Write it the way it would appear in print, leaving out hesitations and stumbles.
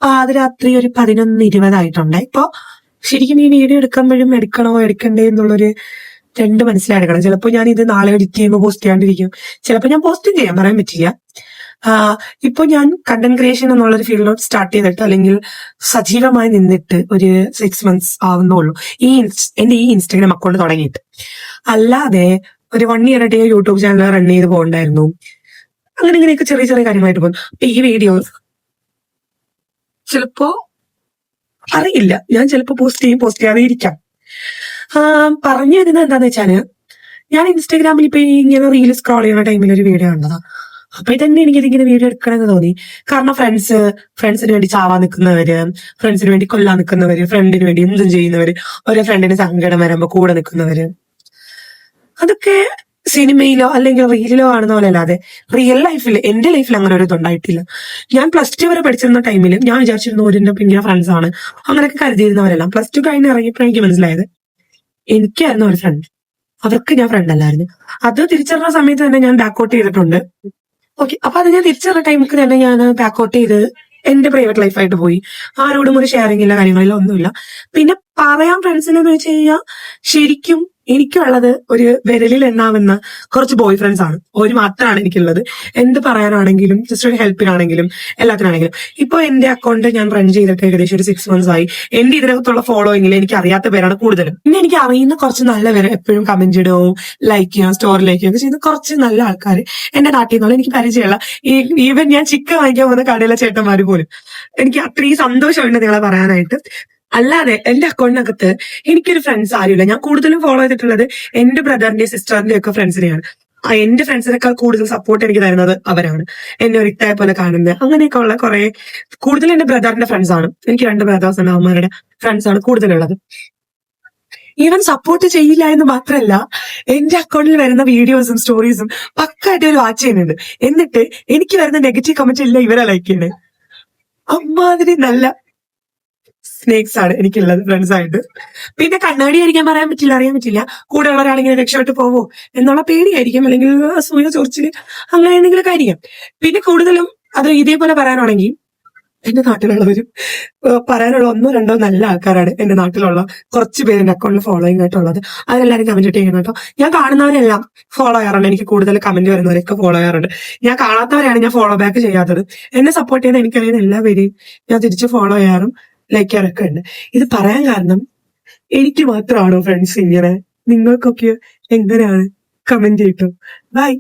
പാതിരാത്രി ഒരു 11:20 ഇപ്പൊ ശരിക്കും ഈ വീഡിയോ എടുക്കുമ്പോഴും എടുക്കണോ എടുക്കണ്ടേ എന്നുള്ളൊരു രണ്ട് മനസ്സിലാക്കണം. ചിലപ്പോൾ ഞാൻ ഇത് നാളെ എഡിറ്റ് ചെയ്യുമ്പോൾ പോസ്റ്റ് ചെയ്യാണ്ടിരിക്കും, ചിലപ്പോൾ ഞാൻ പോസ്റ്റും ചെയ്യാൻ പറയാൻ പറ്റില്ല. ഇപ്പൊ ഞാൻ കണ്ടന്റ് ക്രിയേഷൻ എന്നുള്ളൊരു ഫീൽഡിലോട്ട് സ്റ്റാർട്ട് ചെയ്തിട്ട് അല്ലെങ്കിൽ സജീവമായി നിന്നിട്ട് ഒരു 6 months ആവുന്നുള്ളൂ എന്റെ ഈ ഇൻസ്റ്റാഗ്രാം അക്കൗണ്ട് തുടങ്ങിയിട്ട്. അല്ലാതെ ഒരു 1 year ആയിട്ട് യൂട്യൂബ് ചാനൽ റൺ ചെയ്ത് പോകണ്ടായിരുന്നു. അങ്ങനെ ഇങ്ങനെയൊക്കെ ചെറിയ ചെറിയ കാര്യമായിട്ട് പോകും. അപ്പൊ ഈ വീഡിയോ ചിലപ്പോ അറിയില്ല, ഞാൻ ചിലപ്പോ പോസ്റ്റ് ചെയ്യാതെ ഇരിക്കാം. പറഞ്ഞു തരുന്നത് എന്താന്ന് വെച്ചാല്, ഞാൻ ഇൻസ്റ്റാഗ്രാമിൽ ഇപ്പൊ ഇങ്ങനെ റീൽ സ്ക്രോൾ ചെയ്യുന്ന ടൈമിൽ ഒരു വീഡിയോ കണ്ടതാ. അപ്പൊ ഇതന്നെ എനിക്കിതിങ്ങനെ വീഡിയോ എടുക്കണമെന്ന് തോന്നി. കാരണം ഫ്രണ്ട്സിന് വേണ്ടി ചാവാൻ നിൽക്കുന്നവര്, ഫ്രണ്ട്സിന് വേണ്ടി കൊല്ലാൻ നിൽക്കുന്നവര്, ഫ്രണ്ടിന് വേണ്ടി എന്തും ചെയ്യുന്നവര്, ഓരോ ഫ്രണ്ടിന് സങ്കടം വരുമ്പോ കൂടെ നിൽക്കുന്നവര്, അതൊക്കെ സിനിമയിലോ അല്ലെങ്കിൽ റീലിലോ കാണുന്ന പോലെ അല്ലാതെ റിയൽ ലൈഫിൽ എന്റെ ലൈഫിൽ അങ്ങനെ ഒരു ഇതുണ്ടായിട്ടില്ല. ഞാൻ +2 വരെ പഠിച്ചിരുന്ന ടൈമിൽ ഞാൻ വിചാരിച്ചിരുന്നു ഒരു പിന്നെ ഫ്രണ്ട്സ് ആണ് അങ്ങനെയൊക്കെ കരുതിയിരുന്നവരെല്ലാം. +2 കഴിഞ്ഞ് ഇറങ്ങിയപ്പോഴാണ് എനിക്ക് മനസ്സിലായത് എനിക്കായിരുന്നു ഒരു ഫ്രണ്ട്, അവർക്ക് ഞാൻ ഫ്രണ്ട് അല്ലായിരുന്നു. അത് തിരിച്ചറിഞ്ഞ സമയത്ത് തന്നെ ഞാൻ ബാക്കൗട്ട് ചെയ്തിട്ടുണ്ട്. ഓക്കെ, അപ്പൊ അത് ഞാൻ തിരിച്ചറിഞ്ഞ ടൈമിൽ തന്നെ ഞാൻ ബാക്കൗട്ട് ചെയ്ത് എന്റെ പ്രൈവറ്റ് ലൈഫായിട്ട് പോയി. ആരോടും ഒരു ഷെയറിംഗ് ഇല്ല, കാര്യങ്ങളില്ല, ഒന്നുമില്ല. പിന്നെ പറയാൻ ഫ്രണ്ട്സിനെന്ന് വെച്ച് കഴിഞ്ഞാൽ ശരിക്കും എനിക്കുള്ളത് ഒരു വിരലിൽ എണ്ണാവുന്ന കുറച്ച് ബോയ് ഫ്രണ്ട്സ് ആണ്. ഒരു മാത്രമാണ് എനിക്കുള്ളത്. എന്ത് പറയാനാണെങ്കിലും ജസ്റ്റ് ഒരു ഹെൽപ്പിനാണെങ്കിലും എല്ലാത്തിനാണെങ്കിലും. ഇപ്പൊ എന്റെ അക്കൗണ്ട് ഞാൻ റൺ ചെയ്തിട്ട് ഏകദേശം ഒരു 6 months ആയി. എന്റെ ഇതിനകത്തുള്ള ഫോളോയിങ്ങിൽ എനിക്ക് അറിയാത്ത പേരാണ് കൂടുതലും. പിന്നെ എനിക്ക് അറിയുന്ന കുറച്ച് നല്ല പേര് എപ്പോഴും കമന്റ് ഇടുകയോ ലൈക്ക് ചെയ്യുകയോ സ്റ്റോറിലേക്ക് ഒക്കെ ചെയ്യുന്ന കുറച്ച് നല്ല ആൾക്കാർ എന്റെ നാട്ടിൽ നിന്നുള്ള എനിക്ക് പരിചയമുള്ള, ഈവൻ ഞാൻ ചിക്കൻ വാങ്ങിക്കാൻ പോകുന്ന കടയിലെ ചേട്ടന്മാര് പോലും. എനിക്ക് അത്രയും സന്തോഷമുണ്ട് നിങ്ങളെ പറയാനായിട്ട്. അല്ലാതെ എന്റെ അക്കൗണ്ടിനകത്ത് എനിക്കൊരു ഫ്രണ്ട്സ് ആരുമില്ല. ഞാൻ കൂടുതലും ഫോളോ ചെയ്തിട്ടുള്ളത് എന്റെ ബ്രദറിന്റെ സിസ്റ്ററിന്റെ ഒക്കെ ഫ്രണ്ട്സിനെയാണ്. എന്റെ ഫ്രണ്ട്സിനേക്കാൾ കൂടുതൽ സപ്പോർട്ട് എനിക്ക് തരുന്നത് അവരാണ്. എന്നെ ഒരു ഇത്തായെ പോലെ കാണുന്നത്, അങ്ങനെയൊക്കെ ഉള്ള കുറെ, കൂടുതൽ എന്റെ ബ്രദറിന്റെ ഫ്രണ്ട്സ് ആണ്. എനിക്ക് 2 ബ്രദേഴ്സ് ഉണ്ട്, അവന്മാരുടെ ഫ്രണ്ട്സ് ആണ് കൂടുതലുള്ളത്. ഈവൻ സപ്പോർട്ട് ചെയ്യില്ല എന്ന് മാത്രമല്ല, എന്റെ അക്കൗണ്ടിൽ വരുന്ന വീഡിയോസും സ്റ്റോറീസും പക്കായിട്ട് ഒരു വാച്ച് ചെയ്യുന്നുണ്ട്. എന്നിട്ട് എനിക്ക് വരുന്ന നെഗറ്റീവ് കമന്റ് എല്ലാം ഇവരാ ലൈക്ക് ചെയ്യുന്നത്. അമ്മാതിരി നല്ല സ്നേക്സ് ആണ് എനിക്കുള്ളത് ഫ്രണ്ട്സ് ആയിട്ട്. പിന്നെ കണ്ണാടി ആയിരിക്കാൻ പറയാൻ പറ്റില്ല, അറിയാൻ പറ്റില്ല. കൂടെ ഉള്ള ഒരാളിങ്ങനെ രക്ഷപ്പെട്ട് പോവോ എന്നുള്ള പേടിയായിരിക്കും, അല്ലെങ്കിൽ അസൂയ ചൊറിച്ചില് അങ്ങനെ എന്തെങ്കിലുമൊക്കെ ആയിരിക്കാം. പിന്നെ കൂടുതലും അത് ഇതേപോലെ പറയാനാണെങ്കിൽ എന്റെ നാട്ടിലുള്ളവരും പറയാനുള്ള 1-2 നല്ല ആൾക്കാരാണ് എന്റെ നാട്ടിലുള്ള കുറച്ച് പേര് എന്റെ അക്കൗണ്ടിൽ ഫോളോയിങ് ആയിട്ടുള്ളത്. അതെല്ലാവരും കമന്റ് ചെയ്യണം കേട്ടോ. ഞാൻ കാണുന്നവരെല്ലാം ഫോളോ ചെയ്യാറുണ്ട്, എനിക്ക് കൂടുതൽ കമന്റ് വരുന്നവരൊക്കെ ഫോളോ ചെയ്യാറുണ്ട്. ഞാൻ കാണാത്തവരെയാണ് ഞാൻ ഫോളോ ബാക്ക് ചെയ്യാത്തത്. എന്നെ സപ്പോർട്ട് ചെയ്യുന്ന എനിക്കറിയുന്ന എല്ലാവരെയും ഞാൻ തിരിച്ച് ഫോളോ ചെയ്യാറും ലൈക്ക് ചെയ്യാറൊക്കെ ഉണ്ട്. ഇത് പറയാൻ കാരണം എനിക്ക് മാത്രമാണോ ഫ്രണ്ട്സ് ഇങ്ങനെ? നിങ്ങൾക്കൊക്കെ എങ്ങനെയാണ്? കമന്റ് ചെയ്യട്ടോ. ബൈ.